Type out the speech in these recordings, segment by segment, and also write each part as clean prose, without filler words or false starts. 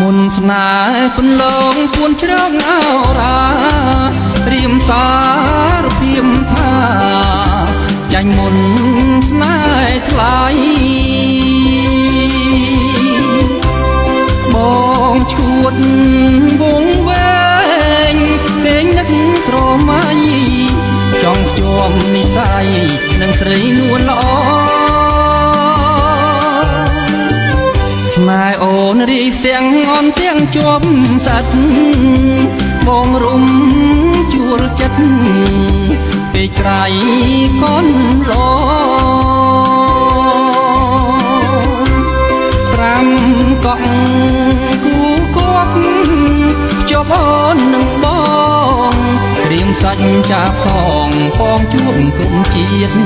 មុនស្នេហ៍ពន្លងពួនច្រងអោរារៀមសារភៀមថាចាញ់មុនស្នេហ៍ថ្លៃបងឈួតវងវែងគេងនឹកត្រមៃចង់ភ្ជាប់និស័យនឹងស្រីនួនល្អស្នេហ៍អូនរីស្ទាំងអន់ទាំងជាប់សាច់បងរុំជួលចិត្តពេលក្រៃកនឡប្រាំកក់គូគប់ភ្ជាប់អូននឹងបងរៀមសាច់ចាប់សងបងជួបគុំជាតិ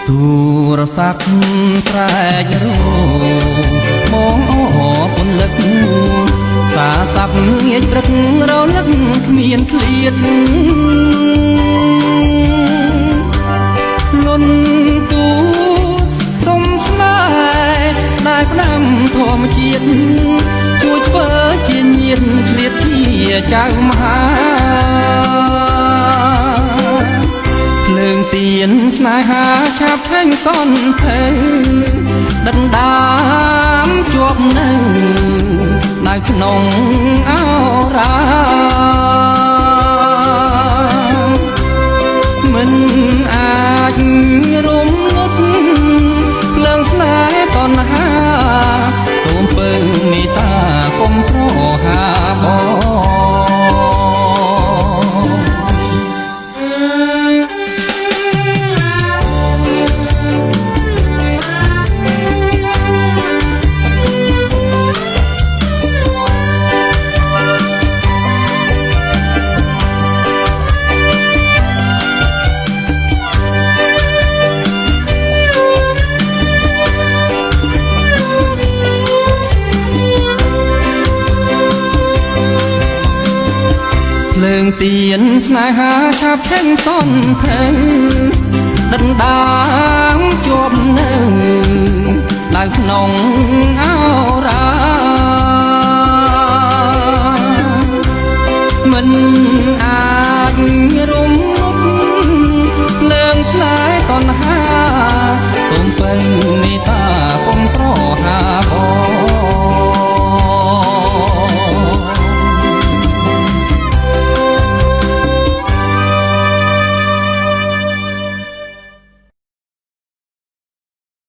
ទូរស័ព្ទស្រែករោបងអពន្លឹកសារស័ព្ទងាយព្រឹករលឹកគ្មានឃ្លាតលន់ទូសុំស្នេហ៍ដែលផ្ដាំធម្មជាតិជួយធ្វើជាញាតិឆ្លៀតជាចៅមហាភ្លើងទៀនស្នេហាឆាបឆេញសនភៅដណ្ដើមជាប់នៅនៅក្នុងអោរាមិនអាចរំលត់ភ្លើងស្នេហ៍តណ្ហាសូមពើមេត្តាកុំប្រហាបងភ្លើងទៀនស្នេហាឆាបឆេញសនថើដណ្ដើមជាប់នៅដៅក្នុងអោរាមិនអាចរំលត់ភ្លើងស្នេហ៍តណ្ហាសូមពើមេត្តា